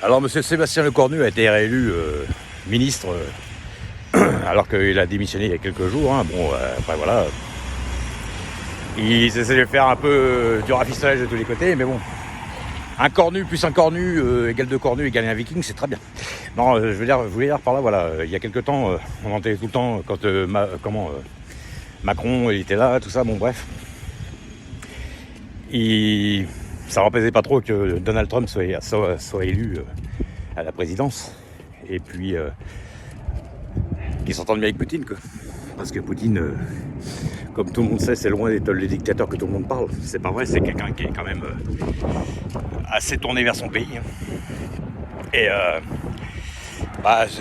Alors, M. Sébastien Lecornu a été réélu ministre alors qu'il a démissionné il y a quelques jours. Hein. Bon, après voilà. Ils essaient de faire un peu du rafistolage de tous les côtés, mais bon. Un cornu plus un cornu égale deux cornus égale un viking, c'est très bien. Non, je voulais dire par là, voilà. Il y a quelques temps, on entendait tout le temps quand Macron il était là, tout ça, bon bref. Ça ne replaisait pas trop que Donald Trump soit élu à la présidence. Et puis qu'il s'entende bien avec Poutine, quoi. Parce que Poutine, comme tout le monde sait, c'est loin d'être le dictateur que tout le monde parle. C'est pas vrai, c'est quelqu'un qui est quand même assez tourné vers son pays. Et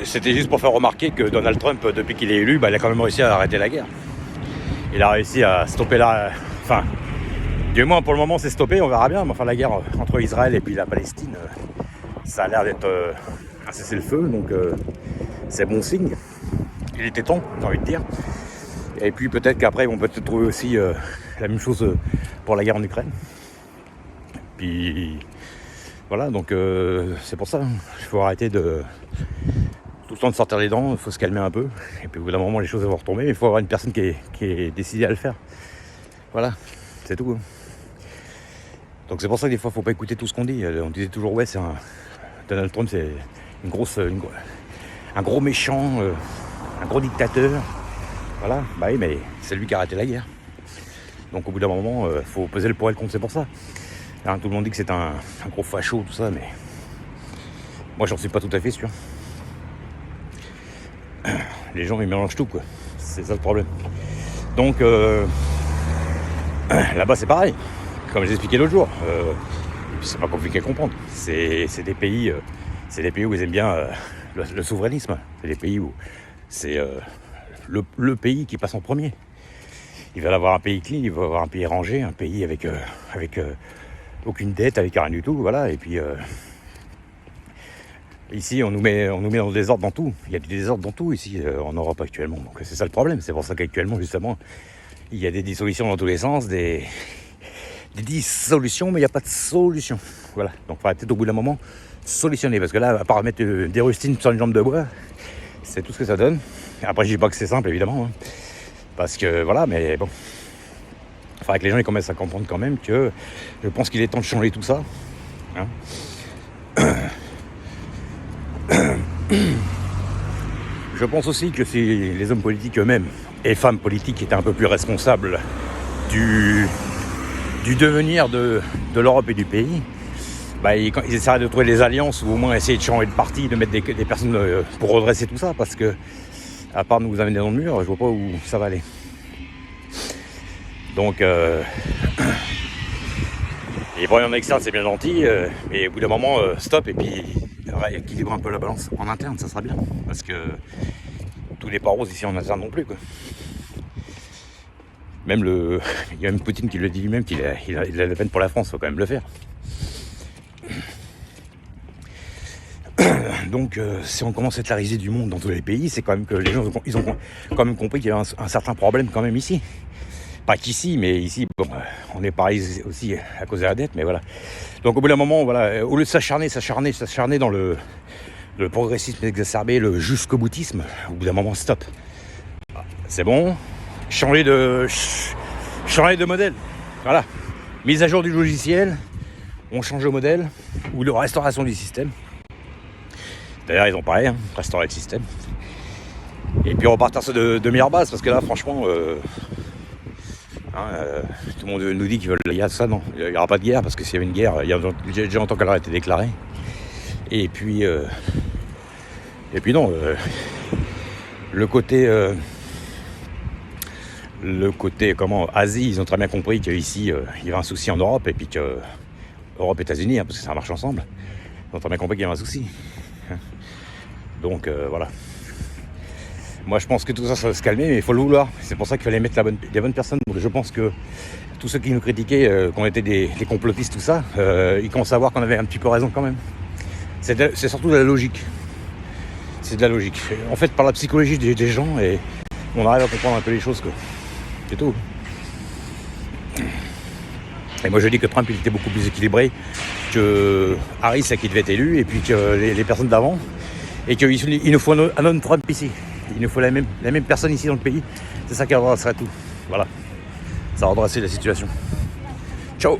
c'était juste pour faire remarquer que Donald Trump, depuis qu'il est élu, il a quand même réussi à arrêter la guerre. Il a réussi à stopper enfin, du moins pour le moment c'est stoppé, on verra bien. Mais enfin, la guerre entre Israël et puis la Palestine, ça a l'air d'être un cessez-le-feu, donc c'est bon signe. Il était temps, j'ai envie de dire. Et puis peut-être qu'après, on peut peut-être trouver aussi la même chose pour la guerre en Ukraine. Puis voilà, donc c'est pour ça, il faut arrêter de tout le temps de sortir les dents, il faut se calmer un peu. Et puis au bout d'un moment, les choses vont retomber, mais il faut avoir une personne qui est décidée à le faire. Voilà, c'est tout. Donc c'est pour ça que des fois, il ne faut pas écouter tout ce qu'on dit. On disait toujours, ouais, Donald Trump, c'est un gros méchant, un gros dictateur. Voilà, bah oui, mais c'est lui qui a arrêté la guerre. Donc au bout d'un moment, il faut peser le pour et le contre, c'est pour ça. Alors, tout le monde dit que c'est un gros facho, tout ça, mais moi j'en suis pas tout à fait sûr. Les gens ils mélangent tout, quoi. C'est ça le problème. Donc là-bas c'est pareil. Comme j'ai expliqué l'autre jour, c'est pas compliqué à comprendre. C'est des pays où ils aiment bien le souverainisme. C'est des pays où c'est le pays qui passe en premier. Ils veulent avoir un pays clean, ils veulent avoir un pays rangé, un pays avec aucune dette, avec rien du tout, voilà. Et puis ici, on nous met dans le désordre dans tout. Il y a du désordre dans tout ici en Europe actuellement. Donc c'est ça le problème. C'est pour ça qu'actuellement, justement, il y a des dissolutions dans tous les sens, des dissolutions, mais il n'y a pas de solution. Voilà. Donc il faudra peut-être au bout d'un moment solutionner, parce que là, à part mettre des rustines sur une jambe de bois, c'est tout ce que ça donne. Après, je dis pas que c'est simple, évidemment, hein, parce que voilà, mais bon. Il faudrait que les gens ils commencent à comprendre quand même que je pense qu'il est temps de changer tout ça. Hein. Je pense aussi que si les hommes politiques eux-mêmes et femmes politiques étaient un peu plus responsables du devenir de l'Europe et du pays, ils essaieraient de trouver des alliances ou au moins essayer de changer de parti, de mettre des personnes pour redresser tout ça, parce que à part nous amener dans le mur, je vois pas où ça va aller. Donc les voyants en externe c'est bien gentil, mais au bout d'un moment stop, et puis équilibre un peu la balance en interne, ça sera bien, parce que tout n'est pas rose ici en interne non plus, quoi. Même il y a même Poutine qui le dit lui-même qu'il a la peine pour la France, faut quand même le faire. Donc si on commence à étariser du monde dans tous les pays, c'est quand même que les gens ils ont quand même compris qu'il y avait un certain problème quand même ici. Pas qu'ici, mais ici, bon, on est pareil aussi à cause de la dette, mais voilà. Donc au bout d'un moment, voilà, au lieu de s'acharner dans le progressisme exacerbé, le jusqu'au-boutisme, au bout d'un moment, stop. C'est bon, changer de modèle. Voilà, mise à jour du logiciel, on change de modèle, ou de restauration du système. D'ailleurs, ils ont pareil, hein, restaurer le système. Et puis repartir sur de meilleures bases, parce que là, franchement... tout le monde nous dit qu'ils veulent la guerre, ça non, il n'y aura pas de guerre, parce que s'il y avait une guerre, il y a déjà longtemps qu'elle aurait été déclarée. Et puis non, le côté Asie, ils ont très bien compris qu'ici il y avait un souci en Europe, et puis que Europe et États-Unis, parce que ça marche ensemble, ils ont très bien compris qu'il y avait un souci. Donc voilà. Moi je pense que tout ça va se calmer, mais il faut le vouloir. C'est pour ça qu'il fallait mettre des bonnes personnes. Donc, je pense que tous ceux qui nous critiquaient, qu'on était des complotistes, tout ça, ils commencent à voir qu'on avait un petit peu raison quand même. C'est surtout de la logique. C'est de la logique. En fait, par la psychologie des gens, et on arrive à comprendre un peu les choses, quoi. C'est tout. Et moi je dis que Trump il était beaucoup plus équilibré que Harris qui devait être élu, et puis que les personnes d'avant, et qu'il nous faut un autre Trump ici. Il nous faut la même personne ici dans le pays. C'est ça qui redresserait tout. Voilà. Ça redresserait la situation. Ciao.